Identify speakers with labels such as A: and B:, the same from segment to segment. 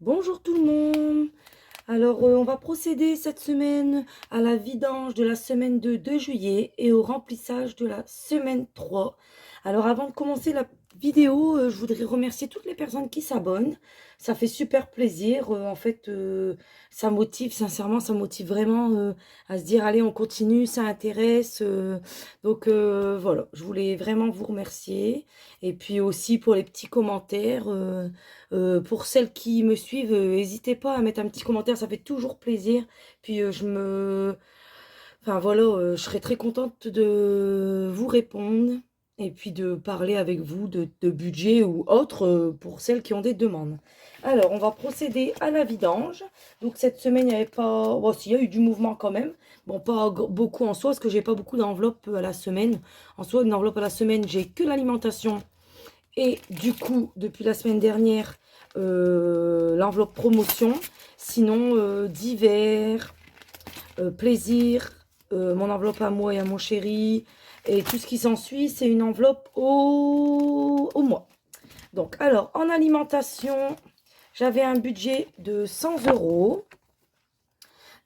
A: Bonjour tout le monde. Alors, on va procéder cette semaine à la vidange de la semaine 2 juillet et au remplissage de la semaine 3. Alors, avant de commencer la vidéo, je voudrais remercier toutes les personnes qui s'abonnent. Ça fait super plaisir. En fait, ça motive, sincèrement, ça motive vraiment à se dire, allez, on continue, ça intéresse. Donc, voilà, je voulais vraiment vous remercier. Et puis aussi pour les petits commentaires. Pour celles qui me suivent, n'hésitez pas à mettre un petit commentaire, ça fait toujours plaisir. Puis enfin voilà, je serais très contente de vous répondre et puis de parler avec vous de budget ou autre pour celles qui ont des demandes. Alors, on va procéder à la vidange. Donc cette semaine, il n'y avait pas... Bon, s'il y a eu du mouvement quand même. Bon, pas beaucoup en soi, parce que j'ai pas beaucoup d'enveloppes à la semaine. En soi, une enveloppe à la semaine, j'ai que l'alimentation. Et du coup, depuis la semaine dernière, l'enveloppe promotion. Sinon, divers, plaisir, mon enveloppe à moi et à mon chéri. Et tout ce qui s'ensuit, c'est une enveloppe au mois. Donc, alors, en alimentation, j'avais un budget de 100 euros.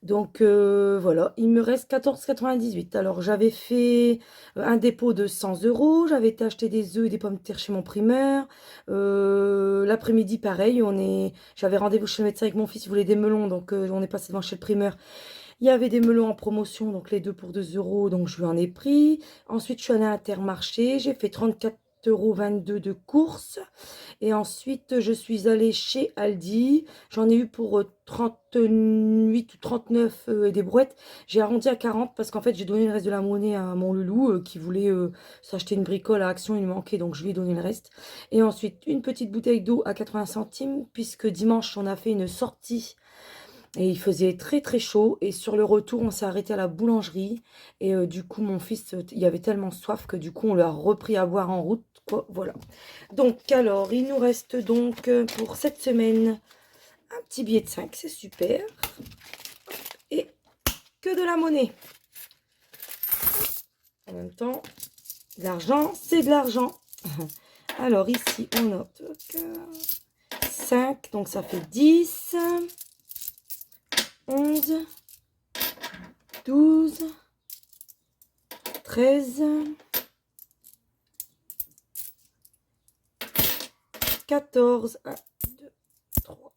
A: Donc voilà, il me reste 14,98. Alors j'avais fait un dépôt de 100 euros. J'avais été acheter des œufs et des pommes de terre chez mon primeur. L'après-midi, pareil, j'avais rendez-vous chez le médecin avec mon fils, il voulait des melons. Donc on est passé devant chez le primeur. Il y avait des melons en promotion, donc les deux pour 2 euros. Donc je lui en ai pris. Ensuite, je suis allée à Intermarché. J'ai fait 34,22 € de courses. Et ensuite, je suis allée chez Aldi. J'en ai eu pour 38 ou 39 et des brouettes. J'ai arrondi à 40 parce qu'en fait, j'ai donné le reste de la monnaie à mon loulou qui voulait s'acheter une bricole à Action. Il lui manquait, donc je lui ai donné le reste. Et ensuite, une petite bouteille d'eau à 80 centimes puisque dimanche, on a fait une sortie. Et il faisait très très chaud. Et sur le retour, on s'est arrêté à la boulangerie. Et du coup, mon fils, il avait tellement soif que du coup, on lui a repris à boire en route, quoi. Voilà. Donc, alors, il nous reste donc pour cette semaine un petit billet de 5, c'est super. Et que de la monnaie. En même temps, l'argent, c'est de l'argent. Alors, ici, on note 5, donc ça fait 10, 11, 12, 13, 14, 1, 2, 3,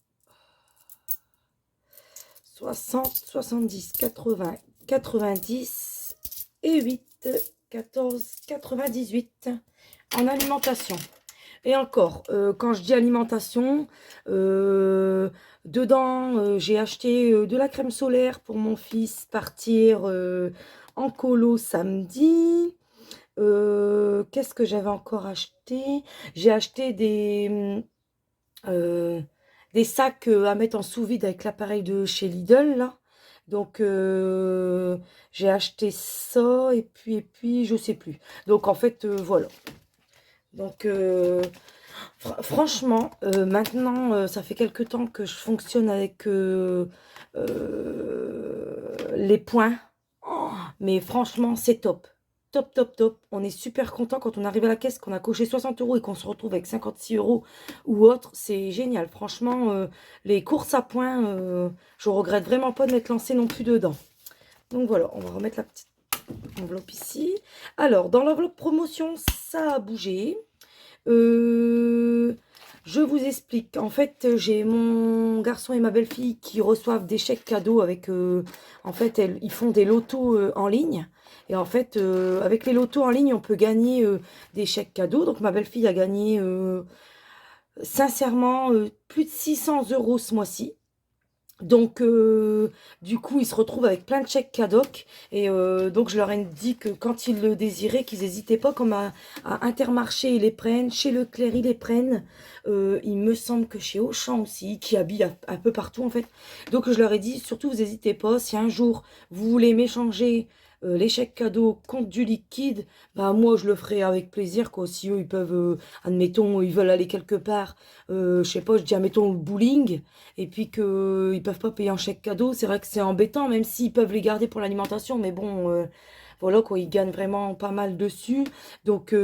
A: 60, 70, 80, 90 et 8, 14, 98 en alimentation. Et encore, quand je dis alimentation, dedans, j'ai acheté de la crème solaire pour mon fils partir en colo samedi. Qu'est-ce que j'avais encore acheté? J'ai acheté des sacs à mettre en sous-vide avec l'appareil de chez Lidl, là. Donc, j'ai acheté ça, et puis, je sais plus. Donc, en fait, voilà. Donc, franchement, maintenant, ça fait quelque temps que je fonctionne avec les points. Oh, mais franchement, c'est top. Top, top, top. On est super content quand on arrive à la caisse, qu'on a coché 60 euros et qu'on se retrouve avec 56 euros ou autre. C'est génial. Franchement, les courses à points, je regrette vraiment pas de m'être lancée non plus dedans. Donc voilà, on va remettre la petite enveloppe ici. Alors, dans l'enveloppe promotion, ça a bougé. Je vous explique. En fait, j'ai mon garçon et ma belle-fille qui reçoivent des chèques cadeaux avec... en fait, ils font des lotos en ligne. Et en fait, avec les lotos en ligne, on peut gagner des chèques cadeaux. Donc, ma belle-fille a gagné, sincèrement, plus de 600 euros ce mois-ci. Donc, du coup, ils se retrouvent avec plein de chèques cadoc. Et donc, je leur ai dit que quand ils le désiraient, qu'ils n'hésitaient pas, comme à Intermarché, ils les prennent. Chez Leclerc, ils les prennent. Il me semble que chez Auchan aussi, qui habille un peu partout, en fait. Donc, je leur ai dit, surtout, vous n'hésitez pas. Si un jour, vous voulez m'échanger les chèques cadeaux contre du liquide, bah moi je le ferai avec plaisir quoi. Si eux ils peuvent, admettons, ils veulent aller quelque part, je sais pas, je dis admettons le bowling, et puis que ils peuvent pas payer un chèque cadeau, c'est vrai que c'est embêtant, même s'ils peuvent les garder pour l'alimentation, mais bon, voilà quoi, ils gagnent vraiment pas mal dessus. Donc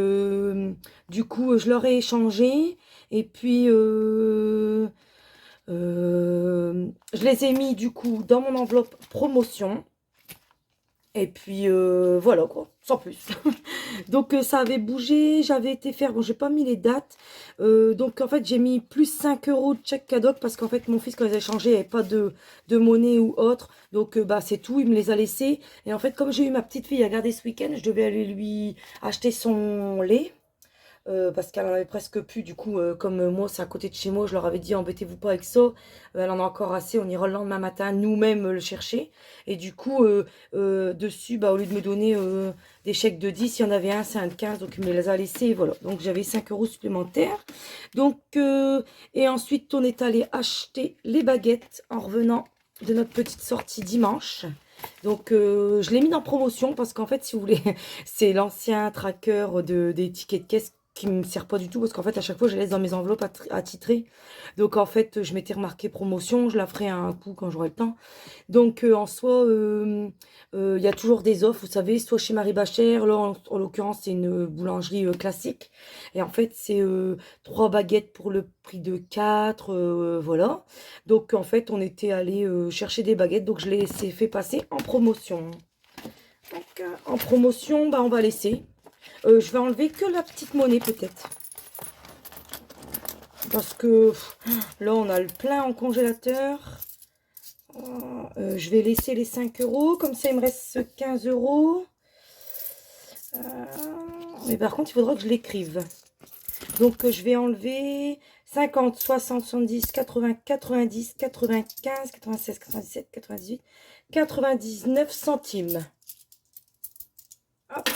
A: du coup, je leur ai échangé, et puis je les ai mis du coup dans mon enveloppe promotion. Et puis voilà quoi, sans plus. Donc ça avait bougé, j'avais été faire, bon j'ai pas mis les dates. Donc en fait j'ai mis plus 5 euros de chèque cadeau parce qu'en fait mon fils quand ils a changé il n'y avait pas de monnaie ou autre. Donc bah c'est tout, il me les a laissés. Et en fait comme j'ai eu ma petite fille à garder ce week-end, je devais aller lui acheter son lait. Parce qu'elle en avait presque plus. Du coup, comme moi, c'est à côté de chez moi, je leur avais dit, embêtez-vous pas avec ça. Elle en a encore assez. On ira le lendemain matin nous-mêmes le chercher. Et du coup, dessus, bah, au lieu de me donner des chèques de 10, il y en avait un, c'est un de 15. Donc, il me les a laissés. Voilà. Donc, j'avais 5 euros supplémentaires. Donc, et ensuite, on est allé acheter les baguettes en revenant de notre petite sortie dimanche. Donc, je l'ai mis en promotion parce qu'en fait, si vous voulez, c'est l'ancien tracker des tickets de caisse qui me sert pas du tout parce qu'en fait à chaque fois je les laisse dans mes enveloppes attitrées. Donc en fait je m'étais remarqué promotion, je la ferai un coup quand j'aurai le temps. Donc en soi il y a toujours des offres, vous savez, soit chez Marie Bachère, là en l'occurrence c'est une boulangerie classique. Et en fait c'est 3 baguettes pour le prix de 4, voilà. Donc en fait on était allé chercher des baguettes, donc je les ai fait passer en promotion. Donc en promotion, bah on va laisser. Je vais enlever que la petite monnaie peut-être. Parce que là, on a le plein en congélateur. Je vais laisser les 5 euros. Comme ça, il me reste 15 euros. Mais par contre, il faudra que je l'écrive. Donc, je vais enlever 50, 60, 70, 80, 90, 95, 96, 97, 98, 99 centimes. Hop.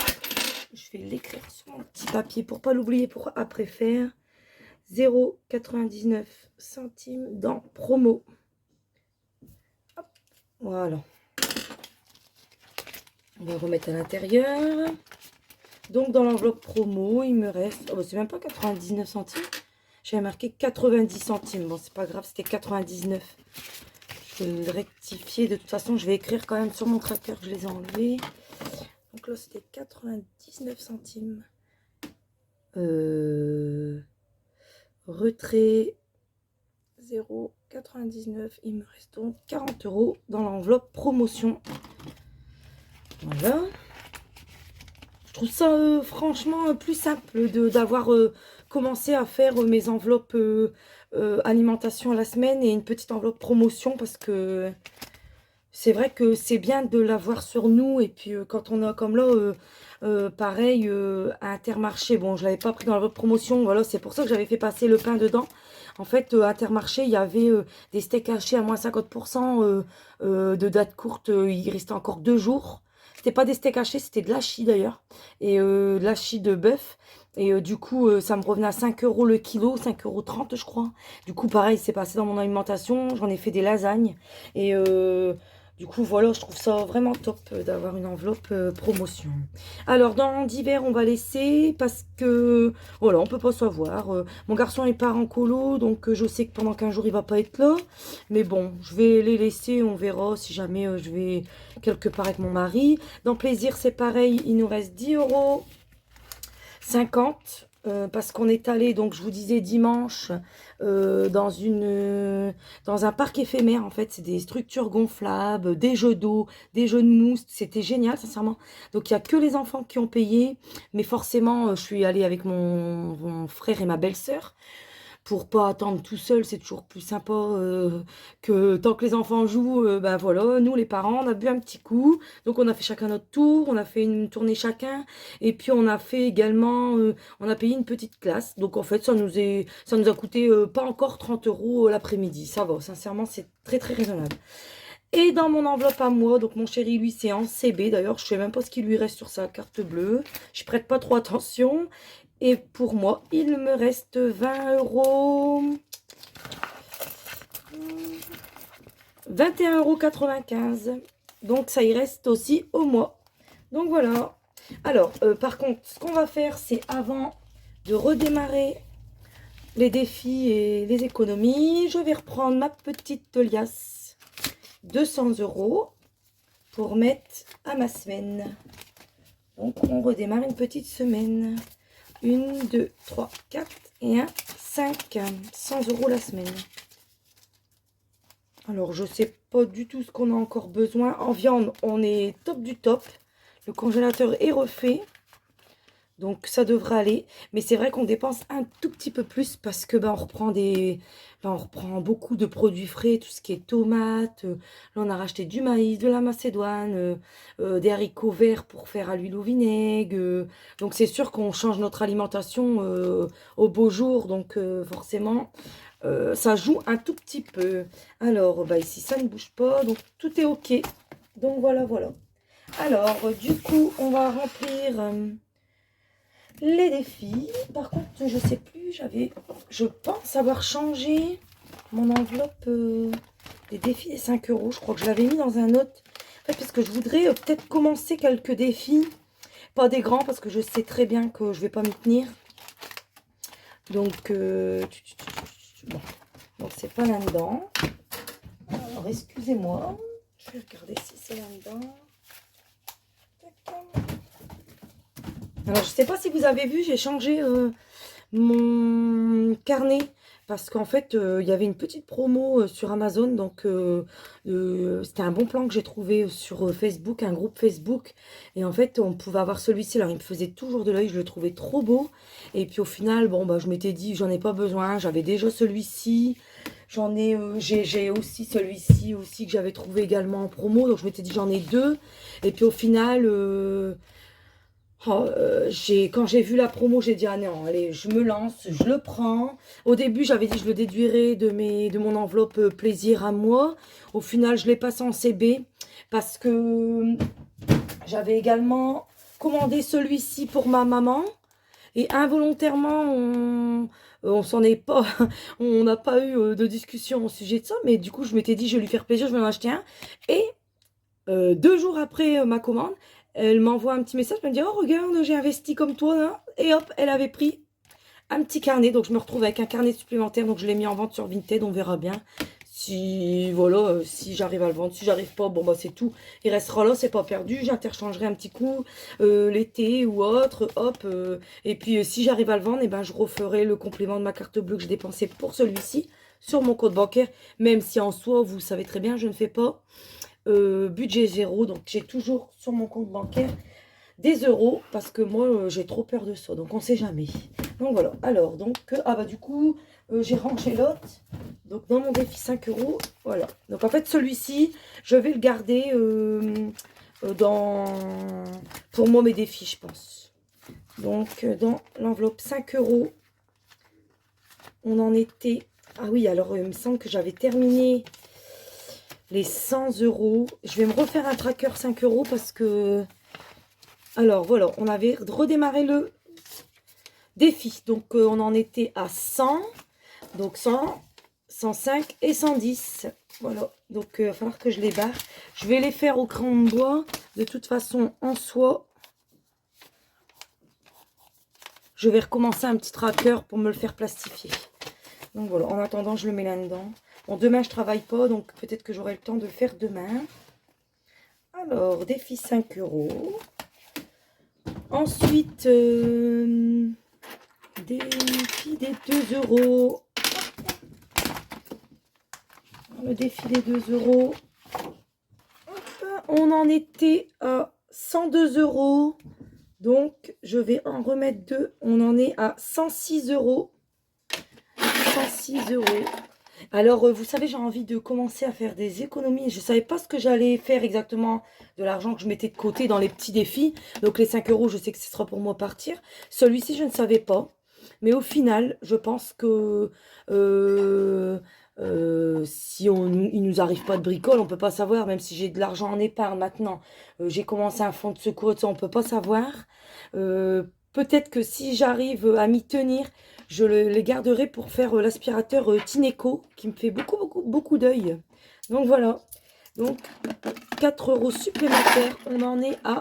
A: Je vais l'écrire sur mon petit papier pour pas l'oublier pour après faire. 0,99 centimes dans promo. Hop, voilà. On va remettre à l'intérieur. Donc dans l'enveloppe promo, il me reste... Oh, c'est même pas 99 centimes. J'avais marqué 90 centimes. Bon, c'est pas grave, c'était 99. Je vais le rectifier. De toute façon, je vais écrire quand même sur mon tracker que je les ai enlevés. Donc là, c'était 99 centimes. Retrait 0,99. Il me reste donc 40 euros dans l'enveloppe promotion. Voilà. Je trouve ça franchement plus simple d'avoir commencé à faire mes enveloppes alimentation à la semaine et une petite enveloppe promotion parce que c'est vrai que c'est bien de l'avoir sur nous. Et puis quand on a comme là, pareil, à Intermarché, bon je l'avais pas pris dans l'enveloppe promotion, voilà, c'est pour ça que j'avais fait passer le pain dedans. En fait, à Intermarché, il y avait des steaks hachés à moins 50% de date courte. Il restait encore 2 jours. C'était pas des steaks hachés, c'était de l'hachis d'ailleurs. Et de l'hachis de bœuf. Et du coup, ça me revenait à 5 euros le kilo, 5,30 € je crois. Du coup, pareil, c'est passé dans mon alimentation. J'en ai fait des lasagnes. Et du coup, voilà, je trouve ça vraiment top d'avoir une enveloppe promotion. Alors, dans divers, on va laisser parce que, voilà, on peut pas savoir. Mon garçon, il part en colo, donc je sais que pendant 15 jours, il va pas être là. Mais bon, je vais les laisser, on verra si jamais je vais quelque part avec mon mari. Dans plaisir, c'est pareil, il nous reste 10,50 € parce qu'on est allé, donc je vous disais dimanche, dans un parc éphémère. En fait, c'est des structures gonflables, des jeux d'eau, des jeux de mousse. C'était génial, sincèrement. Donc, il n'y a que les enfants qui ont payé. Mais forcément, je suis allée avec mon frère et ma belle-sœur. Pour pas attendre tout seul, c'est toujours plus sympa que tant que les enfants jouent, ben voilà, nous les parents, on a bu un petit coup, donc on a fait chacun notre tour, on a fait une tournée chacun, et puis on a fait également, on a payé une petite classe, donc en fait ça nous a coûté pas encore 30 € l'après-midi, ça va, sincèrement c'est très très raisonnable. Et dans mon enveloppe à moi, donc mon chéri, lui, c'est en CB. D'ailleurs, je sais même pas ce qu'il lui reste sur sa carte bleue. Je prête pas trop attention. Et pour moi, il me reste 20 euros. 21,95 €. Donc, ça y reste aussi au mois. Donc voilà. Alors, par contre, ce qu'on va faire, c'est avant de redémarrer les défis et les économies, je vais reprendre ma petite liasse 200 € pour mettre à ma semaine. Donc, on redémarre une petite semaine. 1, 2, 3, 4 et 1, 5. 100 € la semaine. Alors, je sais pas du tout ce qu'on a encore besoin. En viande, on est top du top. Le congélateur est refait. Donc, ça devrait aller. Mais c'est vrai qu'on dépense un tout petit peu plus parce que on reprend on reprend beaucoup de produits frais, tout ce qui est tomates. Là, on a racheté du maïs, de la macédoine, des haricots verts pour faire à l'huile au vinaigre. Donc, c'est sûr qu'on change notre alimentation au beau jour. Donc, forcément, ça joue un tout petit peu. Alors, ici, ça ne bouge pas. Donc, tout est OK. Donc, voilà, voilà. Alors, du coup, on va remplir les défis. Par contre, je sais plus, je pense avoir changé mon enveloppe des défis des 5 €. Je crois que je l'avais mis dans un autre. En fait, parce que je voudrais peut-être commencer quelques défis. Pas des grands, parce que je sais très bien que je vais pas m'y tenir. Donc, bon. Donc, c'est pas là-dedans. Alors, excusez-moi. Je vais regarder si c'est là-dedans. Alors, je sais pas si vous avez vu, j'ai changé mon carnet parce qu'en fait, il y avait une petite promo sur Amazon. Donc, c'était un bon plan que j'ai trouvé sur Facebook, un groupe Facebook. Et en fait, on pouvait avoir celui-ci. Alors, il me faisait toujours de l'œil, je le trouvais trop beau. Et puis, au final, bon, je m'étais dit, j'en ai pas besoin. J'avais déjà celui-ci. J'ai aussi celui-ci aussi que j'avais trouvé également en promo. Donc, je m'étais dit, j'en ai deux. Et puis, au final... quand j'ai vu la promo, j'ai dit, ah non, allez, je me lance, je le prends. Au début, j'avais dit, je le déduirais de mon enveloppe plaisir à moi. Au final, je l'ai passé en CB parce que j'avais également commandé celui-ci pour ma maman. Et involontairement, on s'en est pas, on n'a pas eu de discussion au sujet de ça. Mais du coup, je m'étais dit, je vais lui faire plaisir, je vais en acheter un. Et 2 jours après ma commande, elle m'envoie un petit message, elle me dit, oh regarde, j'ai investi comme toi, là. Et hop, elle avait pris un petit carnet. Donc je me retrouve avec un carnet supplémentaire. Donc je l'ai mis en vente sur Vinted, on verra bien. Si voilà, si j'arrive à le vendre, si j'arrive pas, bon c'est tout. Il restera là, c'est pas perdu. J'interchangerai un petit coup l'été ou autre, hop. Et puis si j'arrive à le vendre, je referai le complément de ma carte bleue que j'ai dépensé pour celui-ci sur mon compte bancaire. Même si en soi, vous savez très bien, je ne fais pas budget zéro. Donc j'ai toujours sur mon compte bancaire des euros parce que moi j'ai trop peur de ça. Donc on sait jamais. Donc voilà. Alors donc du coup j'ai rangé l'autre. Donc dans mon défi 5 €. Voilà. Donc en fait celui-ci je vais le garder pour moi mes défis, je pense. Donc dans l'enveloppe 5 €, on en était... Ah oui, alors il me semble que j'avais terminé les 100 €. Je vais me refaire un tracker 5 € parce que... Alors voilà, on avait redémarré le défi. Donc on en était à 100. Donc 100, 105 et 110. Voilà, donc il va falloir que je les barre. Je vais les faire au crayon de bois. De toute façon, en soi, je vais recommencer un petit tracker pour me le faire plastifier. Donc voilà, en attendant, je le mets là-dedans. Bon, demain, je travaille pas, donc peut-être que j'aurai le temps de le faire demain. Alors, défi 5 €. Ensuite, défi des 2 €. Le défi des 2 €. On en était à 102 €. Donc, je vais en remettre deux. On en est à 106 €. 106 €. Alors, vous savez, j'ai envie de commencer à faire des économies. Je ne savais pas ce que j'allais faire exactement de l'argent que je mettais de côté dans les petits défis. Donc, les 5 €, je sais que ce sera pour moi partir. Celui-ci, je ne savais pas. Mais au final, je pense que si il nous arrive pas de bricole, on peut pas savoir. Même si j'ai de l'argent en épargne maintenant, j'ai commencé un fonds de secours, ça, on peut pas savoir. Peut-être que si j'arrive à m'y tenir, je les garderai pour faire l'aspirateur Tineco, qui me fait beaucoup d'œil. Donc voilà. Donc 4 € supplémentaires. On en est à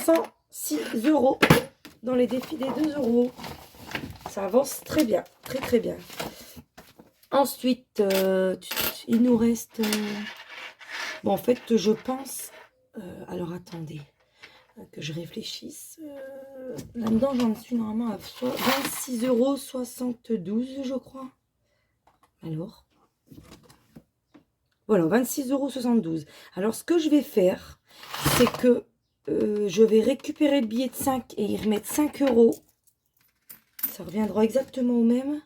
A: 106 € dans les défis des 2 €. Ça avance très bien, très très bien. Ensuite, il nous reste... bon, en fait, je pense... alors, attendez, que je réfléchisse. Là-dedans, j'en suis normalement à 26,72 €, je crois. Alors, voilà, 26,72 €. Alors, ce que je vais faire, c'est que je vais récupérer le billet de 5 et y remettre 5 €. Ça reviendra exactement au même.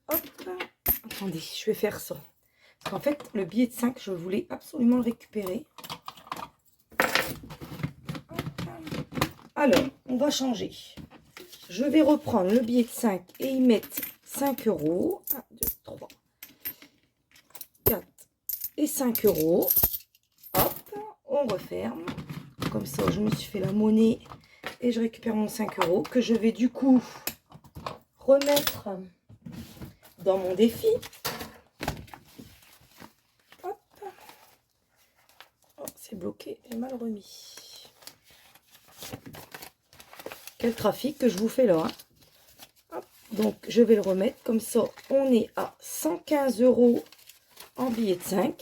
A: Hop. Attendez, je vais faire ça. Parce qu'en fait, le billet de 5, je voulais absolument le récupérer. Alors, on va changer. Je vais reprendre le billet de 5 et y mettre 5 €. 1, 2, 3, 4 et 5 €. Hop, on referme. Comme ça, je me suis fait la monnaie et je récupère mon 5 € que je vais du coup remettre dans mon défi. Hop. Oh, c'est bloqué, j'ai mal remis. Quel trafic que je vous fais là. Hein. Hop. Donc, je vais le remettre. Comme ça, on est à 115 € en billet de 5.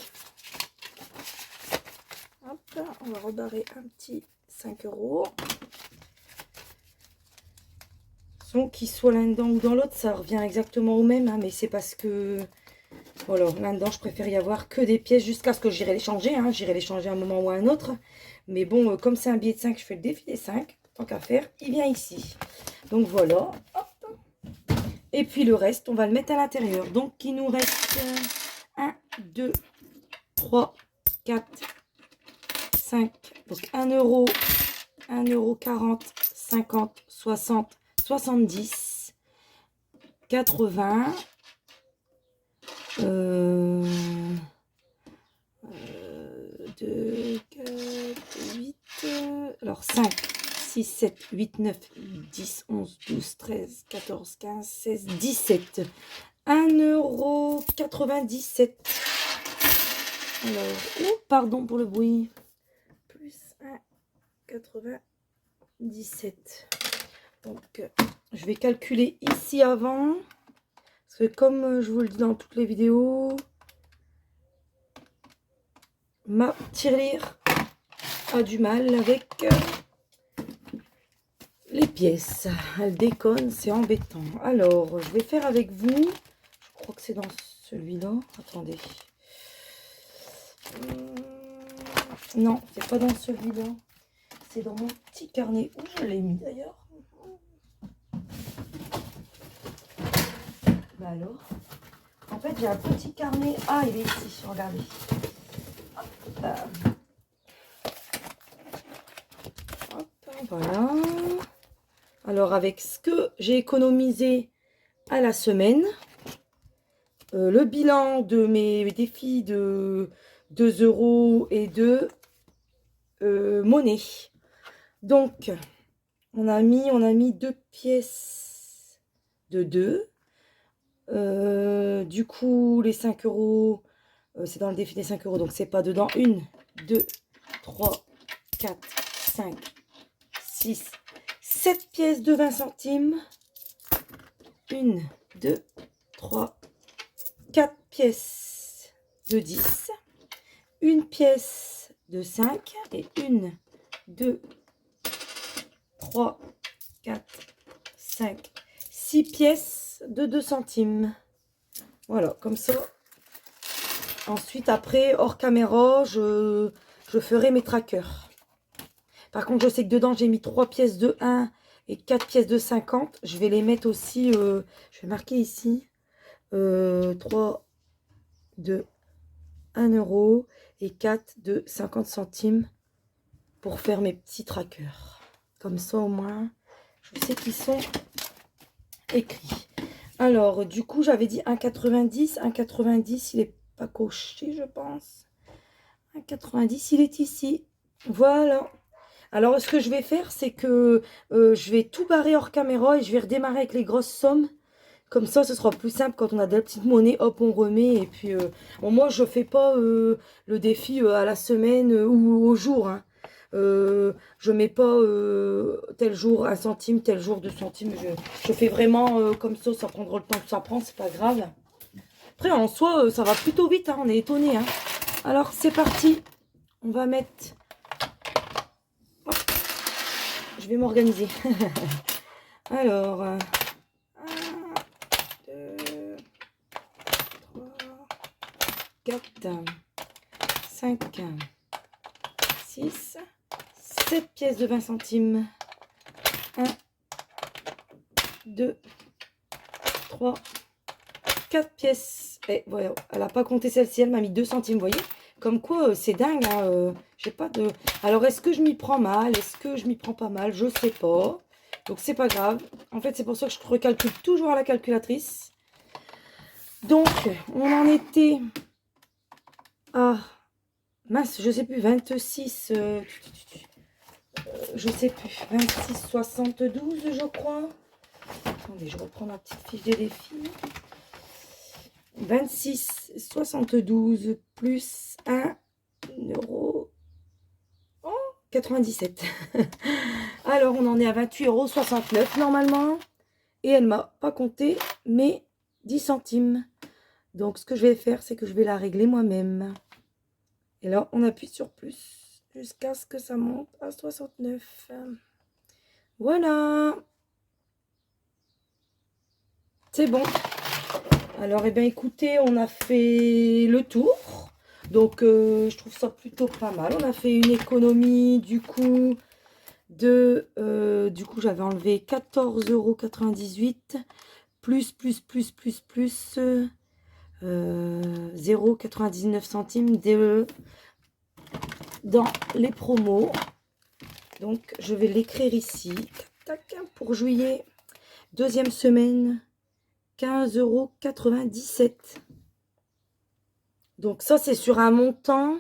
A: Hop, on va rebarrer un petit 5 €. Donc, qu'il soit là-dedans ou dans l'autre, ça revient exactement au même. Hein, mais c'est parce que... voilà, là-dedans, je préfère y avoir que des pièces jusqu'à ce que j'irai les changer. Hein, j'irai les changer à un moment ou à un autre. Mais bon, comme c'est un billet de 5, je fais le défi des 5. Tant qu'à faire, il vient ici. Donc, voilà. Hop. Et puis, le reste, on va le mettre à l'intérieur. Donc, il nous reste 1, 2, 3, 4, 5. Donc, 1 €, 1,40 €, 50, 60, 70, 80, 2, 4, 8, alors 5, 6, 7, 8, 9, 10, 11, 12, 13, 14, 15, 16, 17. 1,97 €. Alors, oh, pardon pour le bruit. Plus 1,97 €. Donc, je vais calculer ici avant. Parce que comme je vous le dis dans toutes les vidéos, ma tirelire a du mal avec les pièces. Elle déconne, c'est embêtant. Alors, je vais faire avec vous. Je crois que c'est dans celui-là. Attendez. Non, c'est pas dans celui-là. C'est dans mon petit carnet. Où je l'ai mis d'ailleurs. Bah alors. En fait, j'ai un petit carnet. Ah, il est ici. Regardez. Hop, hop, voilà. Alors, avec ce que j'ai économisé à la semaine, le bilan de mes défis de 2 € et de monnaie. Donc, on a mis 2 pièces de 2. Du coup, les 5 €, c'est dans le défi des 5 €, donc c'est pas dedans. 1, 2, 3, 4, 5, 6, 7 pièces de 20 centimes. 1, 2, 3, 4 pièces de 10. Une pièce de 5 et 1, 2, 3, 4, 5, 6 pièces de 2 centimes. Voilà, comme ça. Ensuite, après, hors caméra, je ferai mes trackers. Par contre, je sais que dedans, j'ai mis 3 pièces de 1 et 4 pièces de 50. Je vais les mettre aussi, je vais marquer ici, 3 de 1 € et 4 de 50 centimes pour faire mes petits trackers. Comme ça, au moins, je sais qu'ils sont écrits. Alors, du coup, j'avais dit 1,90. 1,90, il n'est pas coché, je pense. 1,90, il est ici. Voilà. Alors, ce que je vais faire, c'est que je vais tout barrer hors caméra et je vais redémarrer avec les grosses sommes. Comme ça, ce sera plus simple quand on a de la petite monnaie. Hop, on remet. Et puis, bon, moi, je fais pas le défi à la semaine ou au jour. Hein. Je mets pas tel jour 1 centime, tel jour 2 centimes. Je fais vraiment comme ça prendra le temps que ça prend, c'est pas grave. Après, en soi, ça va plutôt vite, hein, on est étonné. Hein. Alors, c'est parti. On va mettre... Hop. Je vais m'organiser. Alors, 1, 2, 3, 4, 5, 6, 7 pièces de 20 centimes. 1, 2, 3, 4 pièces. Et voilà, elle n'a pas compté celle-ci, elle m'a mis 2 centimes, vous voyez. Comme quoi, c'est dingue. Hein, j'ai pas de... Alors, est-ce que je m'y prends mal? Est-ce que je m'y prends pas mal? Je sais pas. Donc, c'est pas grave. En fait, c'est pour ça que je recalcule toujours à la calculatrice. Donc, on en était à... Mince, je sais plus, 26... je sais plus, 26, 72, je crois. Attendez, je reprends ma petite fiche des défis. 26, 72 plus 1 euro. Oh, 97. Alors, on en est à 28,69 € normalement. Et elle m'a pas compté mes 10 centimes. Donc, ce que je vais faire, c'est que je vais la régler moi-même. Et là, on appuie sur plus jusqu'à ce que ça monte à 69. Voilà. C'est bon. Alors, eh bien, écoutez, on a fait le tour. Donc, je trouve ça plutôt pas mal. On a fait une économie, du coup, de... du coup, j'avais enlevé 14,98 € plus 0,99 centimes dans les promos. Donc, je vais l'écrire ici. Tac, tac, pour juillet, deuxième semaine, 15,97 €. Donc, ça, c'est sur un montant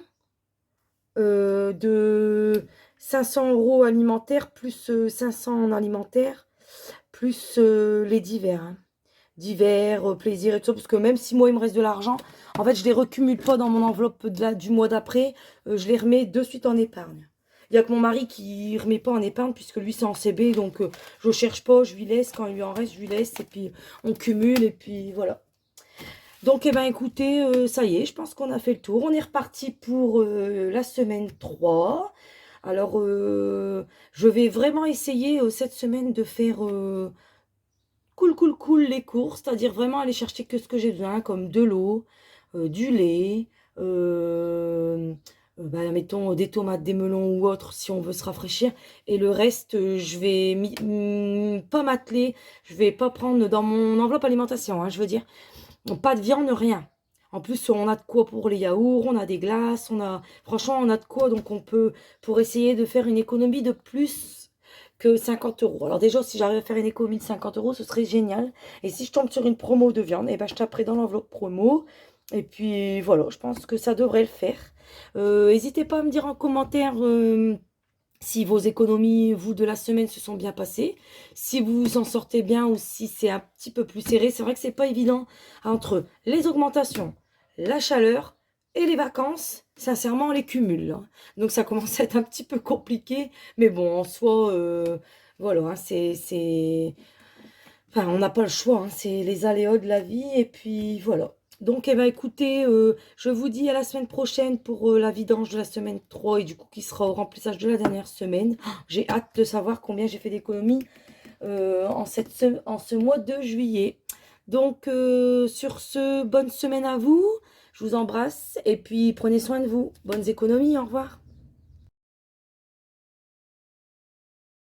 A: de 500 € alimentaires, plus 500 en alimentaire, plus les divers. Hein. Divers, plaisir et tout ça, parce que même si moi, il me reste de l'argent, en fait, je ne les recumule pas dans mon enveloppe du mois d'après, je les remets de suite en épargne. Il n'y a que mon mari qui ne remet pas en épargne, puisque lui, c'est en CB, donc je ne cherche pas, je lui laisse, quand il lui en reste, je lui laisse, et puis on cumule, et puis voilà. Donc, eh ben, écoutez, ça y est, je pense qu'on a fait le tour. On est reparti pour la semaine 3. Alors, je vais vraiment essayer cette semaine de faire cool les courses, c'est-à-dire vraiment aller chercher que ce que j'ai besoin, comme de l'eau, du lait, bah, mettons des tomates, des melons ou autre si on veut se rafraîchir. Et le reste, je vais pas m'atteler, je vais pas prendre dans mon enveloppe alimentation, hein, je veux dire. Pas de viande, rien. En plus, on a de quoi pour les yaourts, on a des glaces, franchement, on a de quoi. Donc, on peut, pour essayer de faire une économie de plus que 50 €. Alors déjà, si j'arrive à faire une économie de 50 €, ce serait génial. Et si je tombe sur une promo de viande, eh ben, je taperai dans l'enveloppe promo. Et puis, voilà, je pense que ça devrait le faire. N'hésitez pas à me dire en commentaire... si vos économies, vous, de la semaine se sont bien passées, si vous vous en sortez bien ou si c'est un petit peu plus serré. C'est vrai que c'est pas évident entre les augmentations, la chaleur et les vacances. Sincèrement, on les cumule. Hein. Donc, ça commence à être un petit peu compliqué. Mais bon, en soi, voilà, hein, Enfin, on n'a pas le choix. Hein, c'est les aléas de la vie. Et puis, voilà. Donc, eh ben, écoutez, je vous dis à la semaine prochaine pour la vidange de la semaine 3 et du coup qui sera au remplissage de la dernière semaine. J'ai hâte de savoir combien j'ai fait d'économies en ce mois de juillet. Donc, sur ce, bonne semaine à vous. Je vous embrasse et puis prenez soin de vous. Bonnes économies, au revoir.